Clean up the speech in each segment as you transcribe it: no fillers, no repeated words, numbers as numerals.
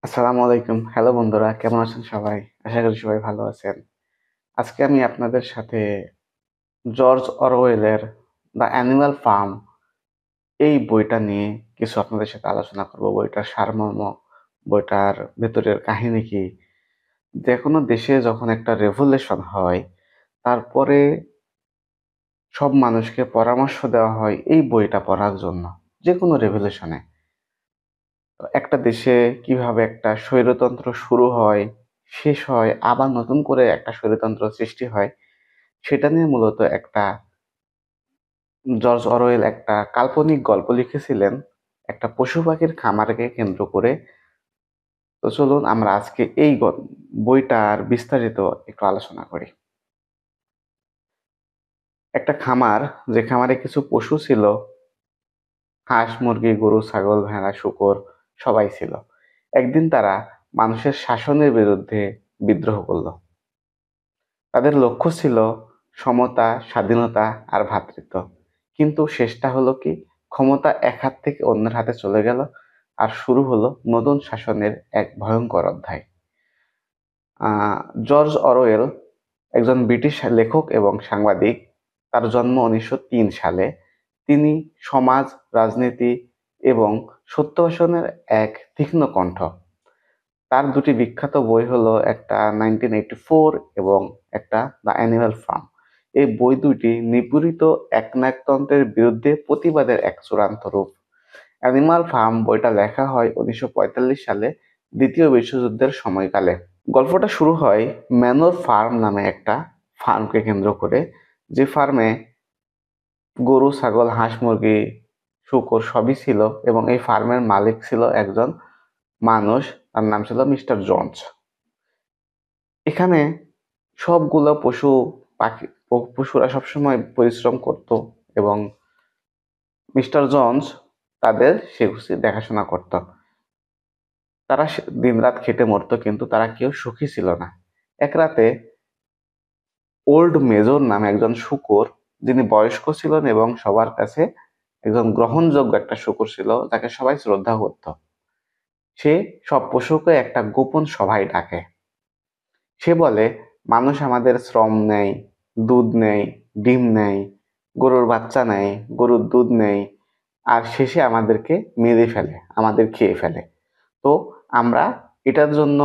আসসালামু আলাইকুম। হ্যালো বন্ধুরা, কেমন আছেন সবাই? আশা করি সবাই ভালো আছেন। আজকে আমি আপনাদের সাথে জর্জ অরওয়েলের দ্য অ্যানিমাল ফার্ম এই বইটা নিয়ে কিছু আপনাদের সাথে আলোচনা করব। বইটার সারমর্ম, বইটার ভেতরের কাহিনী কি? যেকোনো দেশে যখন একটা রেভলিউশন হয়, তারপরে সব মানুষকে পরামর্শ দেওয়া হয় এই বইটা পড়ার জন্য। যেকোনো রেভলিউশনে। একটা দেশে কিভাবে একটা স্বৈরতন্ত্র শুরু হয়, শেষ হয়, আবার নতুন করে একটা স্বৈরতন্ত্র সৃষ্টি হয়, সেটা নিয়ে মূলত একটা জর্জ অরওয়েল একটা কাল্পনিক গল্প লিখেছিলেন, একটা পশু-পাখির খামারকে কেন্দ্র করে। তো চলুন আমরা আজকে এই বইটার বিস্তারিত একটু আলোচনা করি। একটা খামার, যে খামারে কিছু পশু ছিল, হাঁস, মুরগি, গরু, ছাগল, ভেড়া, শূকর সবাই ছিল। একদিন তারা মানুষের শাসনের বিরুদ্ধে বিদ্রোহ করল। তাদের লক্ষ্য ছিল সমতা, স্বাধীনতা আর ভ্রাতৃত্ব। কিন্তু শেষটা হলো কি, ক্ষমতা এক হাত থেকে অন্যের হাতে চলে গেল, আর শুরু হলো নতুন শাসনের এক ভয়ঙ্কর অধ্যায়। জর্জ অরওয়েল একজন ব্রিটিশ লেখক এবং সাংবাদিক। তার জন্ম 1903 সালে। তিনি সমাজ, রাজনীতি এবং সত্যবাসনের এক তীক্ষ্ণ কণ্ঠ। তার দুটি বিখ্যাত বই হলো একটা 1984 এবং একটা দ্য অ্যানিমাল ফার্ম। এই বই দুটি নিপীড়িত একনায়কতন্ত্রের বিরুদ্ধে প্রতিবাদের এক চূড়ান্ত রূপ। অ্যানিমাল ফার্ম বইটা লেখা হয় 1945 সালে, দ্বিতীয় বিশ্বযুদ্ধের সময়কালে। গল্পটা শুরু হয় ম্যানর ফার্ম নামে একটা ফার্মকে কেন্দ্র করে, যে ফার্মে গরু, ছাগল, হাঁস, মুরগি, শূকর সবই ছিল, এবং এই ফার্মের মালিক ছিল একজন মানুষ। তার নাম ছিল মিস্টার জোন্স। এখানে সবগুলো পাখি পশুরা সবসময় পরিশ্রম করত, এবং মিস্টার জোন্স তাদের সেগুলো দেখাশোনা করত। তারা দিনরাত খেটে মরত, কিন্তু তারা কেউ সুখী ছিল না। এক রাতে ওল্ড মেজর নামে একজন শূকর, যিনি বয়স্ক ছিলেন এবং সবার কাছে একজন গ্রহণযোগ্য একটা শূকর ছিল, যাকে সবাই শ্রদ্ধা করত, সে সব পশুকে একটা গোপন সভায় ডাকে। সে বলে, মানুষ আমাদের শ্রম নেয়, দুধ নেয়, ডিম নেয়, গরুর বাচ্চা নেয়, গরুর দুধ নেয়, আর শেষে আমাদেরকে মেরে ফেলে, আমাদের খেয়ে ফেলে। তো আমরা এটার জন্য,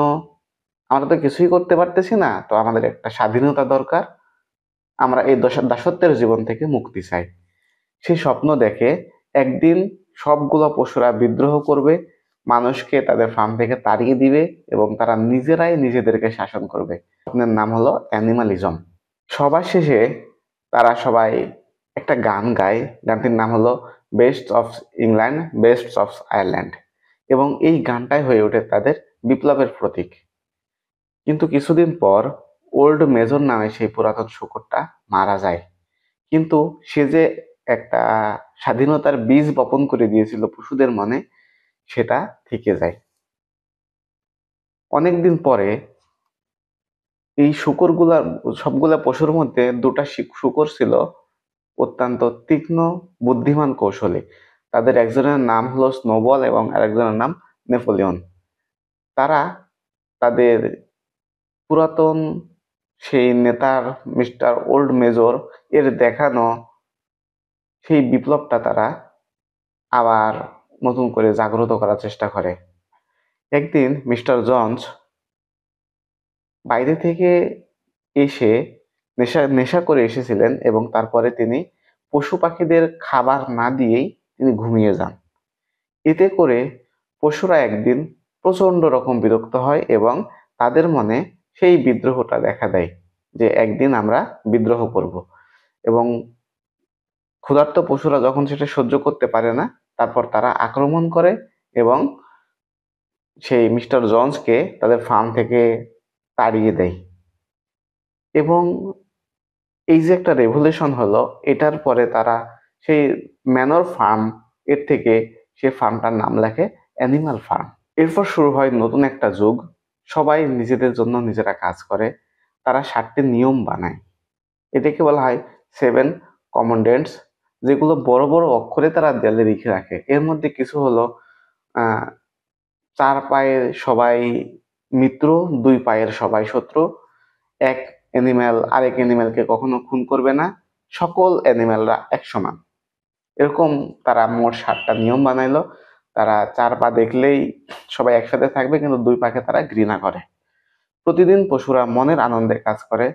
আমরা তো কিছুই করতে পারতেছি না, তো আমাদের একটা স্বাধীনতা দরকার। আমরা এই দাসত্বের জীবন থেকে মুক্তি চাই। সে স্বপ্ন দেখে একদিন সবগুলো পশুরা বিদ্রোহ করবে, মানুষকে তাদের ফার্ম থেকে তাড়িয়ে দিবে, এবং তারা নিজেরাই নিজেদেরকে শাসন করবে। স্বপ্নের নাম হলো অ্যানিমালিজম। সবার শেষে তারা সবাই একটা গান গায়। গানটির নাম হলো best of England, best of Ireland, এবং এই গানটাই হয়ে ওঠে তাদের বিপ্লবের প্রতীক। কিন্তু কিছুদিন পর ওল্ড মেজর নামে সেই পুরাতন শূকরটা মারা যায়। কিন্তু সে যে একটা স্বাধীনতার বীজ বপন করে দিয়েছিল পশুদের মনে, সেটা থেকে যায়। অনেকদিন পরে এই শূকরগুলা, সবগুলা পশুর মধ্যে দুটা শূকর ছিল অত্যন্ত তীক্ষ্ণ, বুদ্ধিমান, কৌশলী। তাদের একজনের নাম হলো স্নোবল এবং আরেকজনের নাম নেপোলিয়ন। তারা তাদের পুরাতন সেই নেতার মিস্টার ওল্ড মেজর এর দেখানো সেই বিপ্লবটা তারা আবার নতুন করে জাগ্রত করার চেষ্টা করে। একদিন মিস্টার জন্স বাইরে থেকে এসে নেশা নেশা করে এসেছিলেন, এবং তারপরে তিনি পশু পাখিদের খাবার না দিয়েই তিনি ঘুমিয়ে যান। এতে করে পশুরা একদিন প্রচন্ড রকম বিরক্ত হয়, এবং তাদের মনে সেই বিদ্রোহটা দেখা দেয়, যে একদিন আমরা বিদ্রোহ করব। এবং ক্ষুধার্ত পশুরা যখন সেটা সহ্য করতে পারে না, তারপর তারা আক্রমণ করে, এবং সেই মিস্টার জন্সকে তাদের ফার্ম থেকে তাড়িয়ে দেয়। এবং এই যে একটা রেভলিউশন হলো, এটার পরে তারা সেই ম্যানর ফার্ম এর থেকে সে ফার্মটার নাম লেখে অ্যানিমাল ফার্ম। এরপর শুরু হয় নতুন একটা যুগ। সবাই নিজেদের জন্য নিজেরা কাজ করে। তারা 7টি নিয়ম বানায়। এটাকে বলা হয় 7 কমান্ডমেন্টস, যেগুলো বড় বড় অক্ষরে তারা দেয়ালে লিখে রাখে। এর মধ্যে কিছু হলো চার পায়ের সবাই মিত্র, দুই পায়ের সবাই শত্রু, এক অ্যানিম্যাল আরেক অ্যানিম্যালকে কখনো খুন করবে না, সকল অ্যানিম্যালরা এক সমান। এরকম তারা মোট 7টা নিয়ম বানাইলো। তারা চার পা দেখলেই সবাই একসাথে থাকবে, কিন্তু দুই পাকে তারা ঘৃণা করে। প্রতিদিন পশুরা মনের আনন্দে কাজ করে,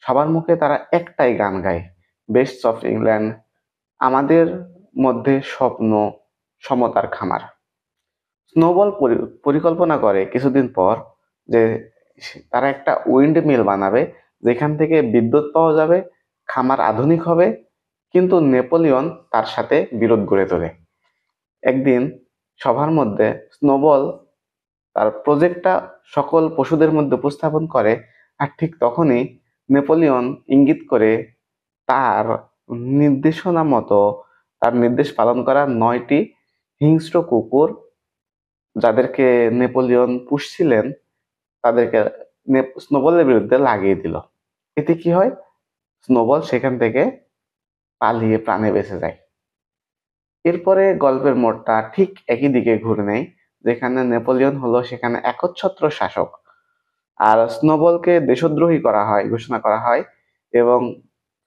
সবার মুখে তারা একটাই গান গায়, বেস্টস অফ ইংল্যান্ড, আমাদের মধ্যে স্বপ্ন, সমতার খামার। স্নোবল পরিকল্পনা করে কিছুদিন পর যে তারা একটা উইন্ড মিল বানাবে, যেখান থেকে বিদ্যুৎ পাওয়া যাবে, খামার আধুনিক হবে। কিন্তু নেপোলিয়ন তার সাথে বিরোধ গড়ে তোলে। একদিন সভার মধ্যে স্নোবল তার প্রজেক্টটা সকল পশুদের মধ্যে উপস্থাপন করে, আর ঠিক তখনই নেপোলিয়ন ইঙ্গিত করে তার নির্দেশনা মতো তার নির্দেশ পালন করা 9টি হিংস্র কুকুর, যাদেরকে নেপোলিয়ন পুষছিলেন, তাদেরকে স্নোবলের বিরুদ্ধে লাগিয়ে দিল। এতে কি হয়? স্নোবল সেখান থেকে পালিয়ে প্রাণে বেঁচে যায়। এরপরে গল্পের মোড়টা ঠিক একই দিকে ঘুরে নেয়, যেখানে নেপোলিয়ন হলো সেখানে একচ্ছত্র শাসক, আর স্নোবলকে দেশদ্রোহী ঘোষণা করা হয়, এবং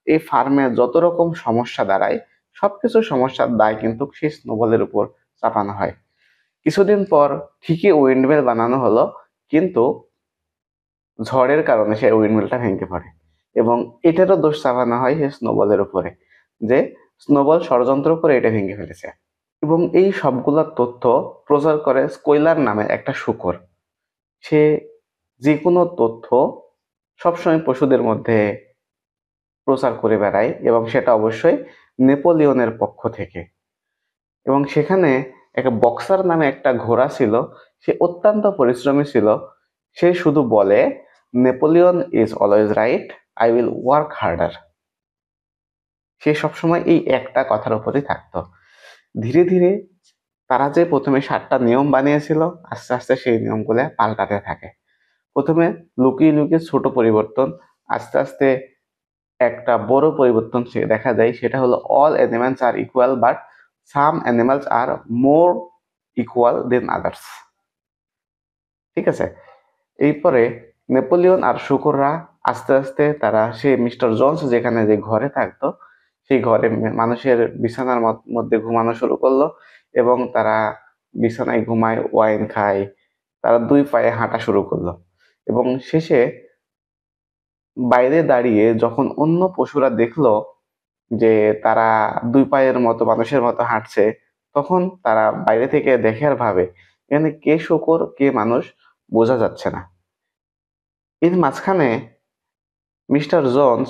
এই ফার্মে যত রকম সমস্যা দাঁড়ায় সবকিছু সমস্যার দায় কিন্তু সেই স্নোবলের উপর চাপানো হয়। কিছুদিন পর ঠিকই উইন্ডমিল বানানো হলো, কিন্তু ঝড়ের কারণে সেই উইন্ডমিলটা ভেঙে পড়ে, এবং এটারও দোষ চাপানো হয় সেই স্নোবলের উপরে, যে স্নোবল ষড়যন্ত্র করে এটা ভেঙে ফেলেছে। এবং এই সবগুলা তথ্য প্রচার করে স্কোইলার নামে একটা শূকর। সে যে কোনো তথ্য সবসময় পশুদের মধ্যে প্রচার করে বেড়ায়, এবং সেটা অবশ্যই নেপোলিয়নের পক্ষ থেকে। এবং সেখানে একটা বক্সার নামে একটা ঘোড়া ছিল, সে অত্যন্ত পরিশ্রমী ছিল। সে শুধু বলে, Napoleon is always right, I will work harder. সে সবসময় এই একটা কথার উপরেই থাকতো। ধীরে ধীরে তারা যে প্রথমে 7টা নিয়ম বানিয়েছিল, আস্তে আস্তে সেই নিয়মগুলো পাল্টাতে থাকে। প্রথমে লুকিয়ে লুকিয়ে ছোট পরিবর্তন, আস্তে আস্তে একটা বড় পরিবর্তন দেখা যায়। সেটা হলো all animals are equal, but some animals are more equal than others. ঠিক আছে? এরপরে নেপোলিয়ন আর শূকররা আস্তে আস্তে তারা সেই মিস্টার জোন্স যেখানে যে ঘরে থাকতো, সেই ঘরে মানুষের বিছানার মধ্যে ঘুমানো শুরু করলো, এবং তারা বিছানায় ঘুমায়, ওয়াইন খায়, তারা দুই পায়ে হাঁটা শুরু করলো। এবং শেষে বাইরে দাঁড়িয়ে যখন অন্য পশুরা দেখলো যে তারা দুই পায়ের মতো মানুষের মতো হাঁটছে, তখন তারা বাইরে থেকে দেখে আর ভাবে, এখানে কে শূকর কে মানুষ বোঝা যাচ্ছে না। এর মাঝখানে মিস্টার জোন্স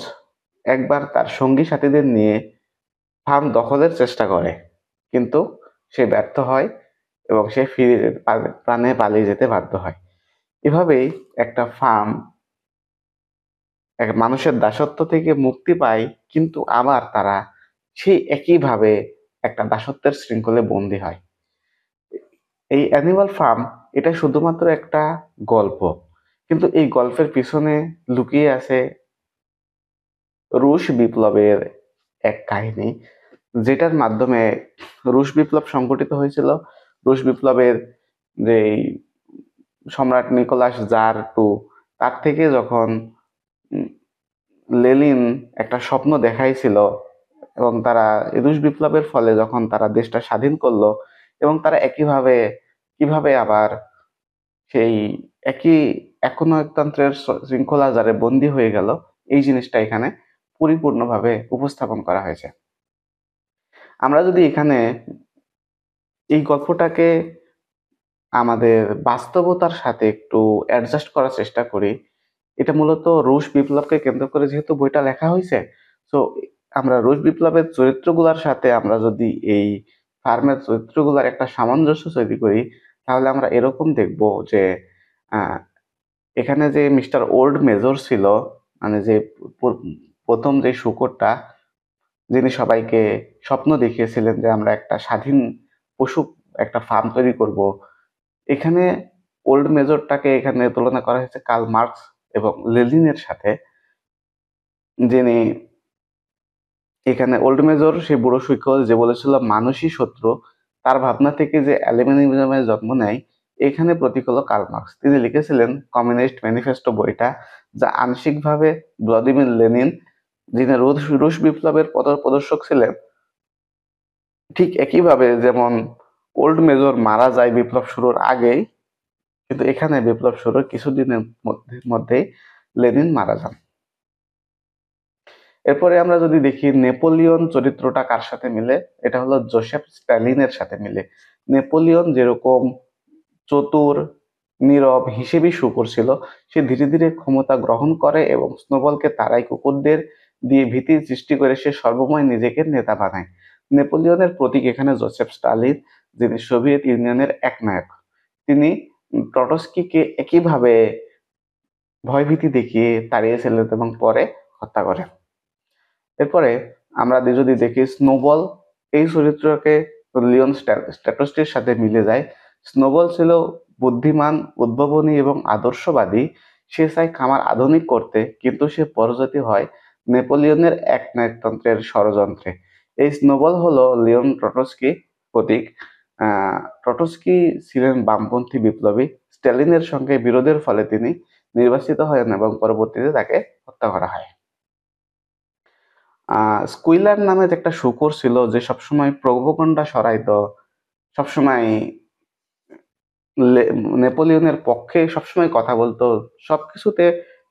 একবার তার সঙ্গী সাথীদের নিয়ে ফার্ম দখলের চেষ্টা করে, কিন্তু সে ব্যর্থ হয়, এবং সে প্রাণে পালিয়ে যেতে বাধ্য হয়। এভাবেই একটা ফার্ম এক মানুষের দাসত্ব থেকে মুক্তি পায়, কিন্তু আবার তারা সেই একইভাবে একটা দাসত্বের শৃঙ্খলে বন্দী হয়। এই অ্যানিমাল ফার্ম এটা শুধুমাত্র একটা গল্প, কিন্তু এই গল্পের পিছনে লুকিয়ে আছে রুশ বিপ্লবের এক কাহিনী, যেটার মাধ্যমে রুশ বিপ্লব সংগঠিত হয়েছিল। রুশ বিপ্লবের যে সম্রাট নিকোলাস জার টু, তার থেকে যখন লেনিন একটা স্বপ্ন দেখাইছিল, এবং তারা রুশ বিপ্লবের ফলে যখন তারা দেশটা স্বাধীন করলো, এবং তারা একইভাবে কিভাবে আবার সেই একই একনায়কতন্ত্রের শৃঙ্খলা যারে বন্দী হয়ে গেল, এই জিনিসটা এখানে পরিপূর্ণভাবে উপস্থাপন করা হয়েছে। আমরা যদি এখানে এই গল্পটাকে আমাদের বাস্তবতার সাথে একটু অ্যাডজাস্ট করার চেষ্টা করি, এটা মূলত রুশ বিপ্লবকে কেন্দ্র করে যেহেতু বইটা লেখা হয়েছে, তো আমরা রুশ বিপ্লবের চরিত্রগুলোর সাথে আমরা যদি এই ফার্মের চরিত্রগুলোর একটা সামঞ্জস্য তৈরি করি, তাহলে আমরা এরকম দেখব যে আহ, এখানে যে মিস্টার ওল্ড মেজর ছিল, মানে যে প্রথম যে শূকরটা, যিনি সবাইকে স্বপ্ন দেখিয়েছিলেন যে আমরা একটা স্বাধীন পশু একটা ফার্ম তৈরি করব, এখানে ওল্ড মেজরটাকে এখানে তুলনা করা হয়েছে কার্ল মার্কস এবং লেনিনের সাথে। যিনি এখানে ওল্ড মেজর সেই বুড়ো শিক্ষক যে বলেছিল মানুষই শত্রু, তার ভাবনা থেকে যে অ্যালুমিনিয়ামের জন্ম নেয়, এখানে প্রতীক হলো কার্ল মার্কস। তিনি লিখেছিলেন কমিউনিস্ট ম্যানিফেস্টো বইটা, যা আংশিকভাবে ভ্লাদিমির লেনিন, যিনি রুশ বিপ্লবের পথপ্রদর্শক ছিলেন, ঠিক একইভাবে যেমন ওল্ড মেজর মারা যায় বিপ্লব শুরুর আগেই, কিন্তু এখানে বিপ্লব শুরুর কিছুদিনের মধ্যেই লেনিন মারা যান। এরপরে আমরা যদি দেখি নেপোলিয়ন চরিত্রটা কার সাথে মিলে, এটা হলো জোসেফ স্ট্যালিনের সাথে মিলে। নেপোলিয়ন যেরকম চতুর, নীরব, হিসেবি শুকর ছিল, সে ধীরে ধীরে ক্ষমতা গ্রহণ করে এবং স্নোবলকে তারাই কুকুরদের দিয়ে ভীতির সৃষ্টি করে সে সর্বময় নিজেকে নেতা বানায়। নেপোলিয়নের প্রতীক এখানে জোসেফ স্টালিন, যিনি সোভিয়েত ইউনিয়নের একনায়ক। তিনি ট্রটস্কিকে একইভাবে ভয়ভীতি দেখিয়ে তাড়িয়েছিলেন এবং পরে হত্যা করেন। এরপরে আমরা যদি দেখি স্নোবল, এই চরিত্রকে লিওন স্ট্র্যাটোস্টির সাথে মিলে যায়। স্নোবল ছিল বুদ্ধিমান, উদ্ভাবনী এবং আদর্শবাদী। সে চায় খামার আধুনিক করতে, কিন্তু সে পরাজিত হয় নেপোলিয়নের একনায়কতন্ত্রের ষড়যন্ত্রে। এই স্নোবল হলো লিওন ট্রটস্কি প্রতীক। ট্রটস্কি ছিলেন বামপন্থী বিপ্লবী। স্ট্যালিনের সঙ্গে বিরোধের ফলে তিনি নির্বাচিত হন এবং পরবর্তীতে তাকে হত্যা করা হয়। স্কুইলার নামে একটা শুকর ছিল যে সবসময় প্রোপাগান্ডা ছড়াইতো, সবসময় নেপোলিয়নের পক্ষে সবসময় কথা বলতো, সবকিছুতে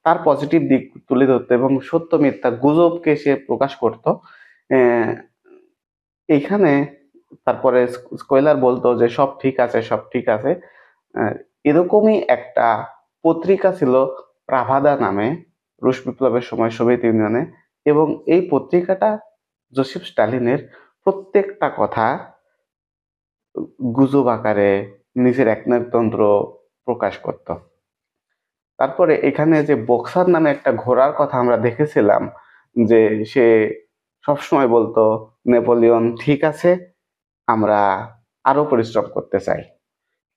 তার পজিটিভ দিক তুলে ধরতো এবং সত্য মিথ্যা গুজবকে সে প্রকাশ করত। এইখানে তারপরে স্কোয়েলার বলতো যে সব ঠিক আছে, সব ঠিক আছে। এরকমই একটা পত্রিকা ছিল প্রাভাদা নামে, রুশ বিপ্লবের সময় সোভিয়েত ইউনিয়নে, এবং এই পত্রিকাটা জোসেফ স্টালিনের প্রত্যেকটা কথা গুজব আকারে নিজের একনায়কতন্ত্র প্রকাশ করত। তারপরে এখানে যে বক্সার নামে একটা ঘোড়ার কথা আমরা দেখেছিলাম, যে সে সবসময় বলতো নেপোলিয়ন ঠিক আছে, আমরা আরো পরিশ্রম করতে চাই।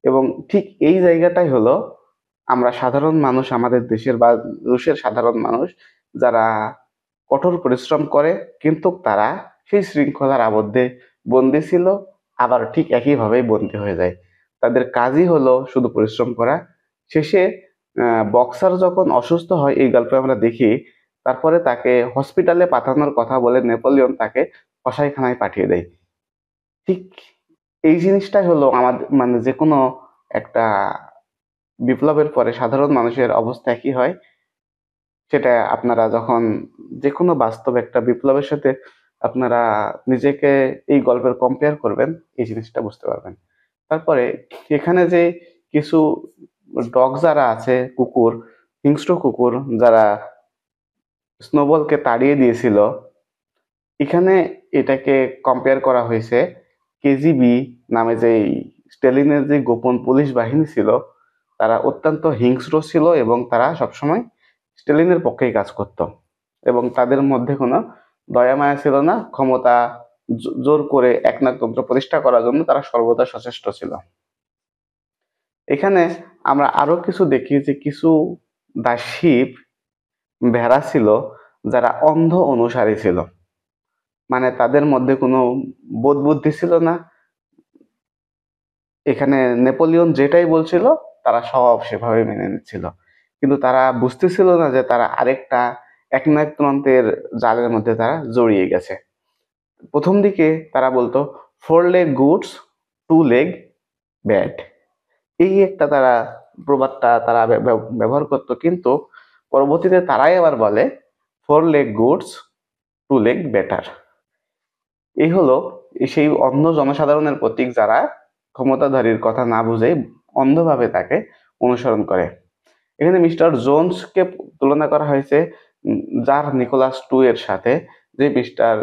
এবং ঠিক এই জায়গাটাই হলো আমরা সাধারণ মানুষ, আমাদের দেশের বা রুশের সাধারণ মানুষ যারা কঠোর পরিশ্রম করে, কিন্তু তারা সেই শৃঙ্খলার আবদ্ধে বন্দী ছিল, আবার ঠিক একইভাবেই বন্দী হয়ে যায়। তাদের কাজই হলো শুধু পরিশ্রম করা। শেষে বক্সার যখন অসুস্থ হয়, এই গল্পে আমরা দেখি, তারপরে তাকে হসপিটালে পাঠানোর কথা বলে নেপোলিয়ন তাকে কসাইখানায় পাঠিয়ে দেয়। ঠিক এই জিনিসটাই হলো আমাদের, মানে যে কোনো একটা বিপ্লবের পরে সাধারণ মানুষের অবস্থা কি হয়, সেটা আপনারা যখন যে কোনো বাস্তব একটা বিপ্লবের সাথে আপনারা নিজেকে এই গল্পের কম্পেয়ার করবেন, এই জিনিসটা বুঝতে পারবেন। তারপরে এখানে যে কিছু ডগ যারা আছে, কুকুর, হিংস্র কুকুর যারা স্নোবলকে তাড়িয়ে দিয়েছিল, এখানে এটাকে কম্পেয়ার করা হয়েছে কেজিবি নামে যে স্ট্যালিনের যে গোপন পুলিশ বাহিনী ছিল, তারা অত্যন্ত হিংস্র ছিল এবং তারা সবসময় স্ট্যালিনের পক্ষেই কাজ করত এবং তাদের মধ্যে কোনো দয়া মায়া ছিল না। ক্ষমতা জোর করে একনায়কতন্ত্র প্রতিষ্ঠা করার জন্য তারা সর্বদা সচেষ্ট ছিল। এখানে আমরা আরো কিছু দেখি যে কিছু দাসীপ ভেড়া ছিল যারা অন্ধ অনুসারী ছিল, মানে তাদের মধ্যে কোনো বোধ বুদ্ধি ছিল না। এখানে নেপোলিয়ন যেটাই বলছিল তারা সব সেভাবে মেনে নিচ্ছিল, কিন্তু তারা বুঝতেছিল না যে তারা আরেকটা একনায়কতন্ত্রের জালের মধ্যে তারা জড়িয়ে গেছে। প্রথম দিকে তারা বলতো 4 leg গুডস 2 leg ব্যাড, এই একটা তারা প্রবাদটা তারা ব্যবহার করত, কিন্তু পরবর্তীতে তারাই আবার বলে 4 leg গুডস 2 leg বেটার। এই হলো সেই অন্ধ জনসাধারণের প্রতীক, যারা ক্ষমতাধারীর কথা না বুঝেই অন্ধভাবে তাকে অনুসরণ করে। এখানে মিস্টার জোন্সকে তুলনা করা হয়েছে জার নিকোলাস টু এর সাথে, যে মিস্টার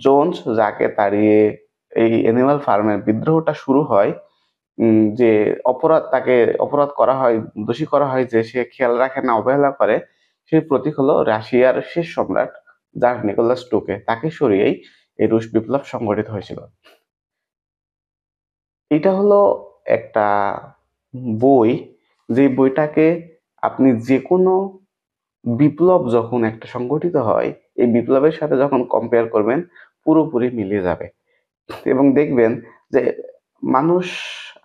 জোন্স যাকে তাড়িয়ে এই অ্যানিমাল ফার্মের বিদ্রোহটা শুরু হয়, যে তাকে অপরাধ করা হয়, দোষী করা হয় যে সে খেয়াল রাখে না, অবহেলা করে, সেই প্রতীক হলো রাশিয়ার শেষ সম্রাট জার নিকোলাস টুকে, তাকে সরিয়েই এই রুশ বিপ্লব সংগঠিত হয়েছিল। এটা হলো একটা বই, যে বইটাকে আপনি যে কোনো বিপ্লব যখন একটা সংগঠিত হয়, এই বিপ্লবের সাথে যখন কম্পেয়ার করবেন পুরোপুরি মিলে যাবে এবং দেখবেন যে মানুষ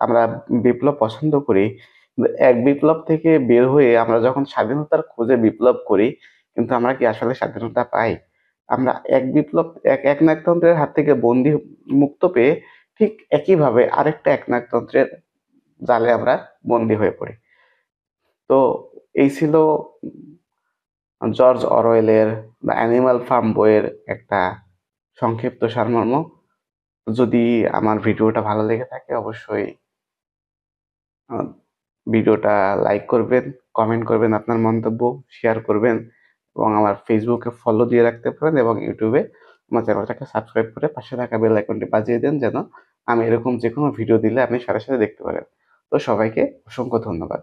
আমরা বিপ্লব পছন্দ করি, কিন্তু এক বিপ্লব থেকে বের হয়ে আমরা যখন স্বাধীনতার খোঁজে বিপ্লব করি, কিন্তু আমরা কি আসলে স্বাধীনতা পাই? আমরা একনায়কতন্ত্রের হাত থেকে মুক্ত পেয়ে ঠিক একইভাবে আরেকটা একনায়কতন্ত্রের জালে আমরা বন্দী হয়ে পড়ি। তো এই ছিল জর্জ অরওয়েলের দ্য অ্যানিমাল ফার্ম বইয়ের একটা সংক্ষিপ্ত সারমর্ম। যদি আমার ভিডিওটা ভালো লেগে থাকে অবশ্যই আ ভিডিওটা লাইক করবেন, কমেন্ট করবেন আপনার মন্তব্য, শেয়ার করবেন এবং আমার ফেসবুকে ফলো দিয়ে রাখতে পারেন এবং ইউটিউবে আমার চ্যানেলটাকে সাবস্ক্রাইব করে পাশে থাকা বেল আইকনটি বাজিয়ে দেন যেন আমি এরকম যেকোনো ভিডিও দিলে আপনি সাথে, সাথে দেখতে পারেন। তো সবাইকে অসংখ্য ধন্যবাদ।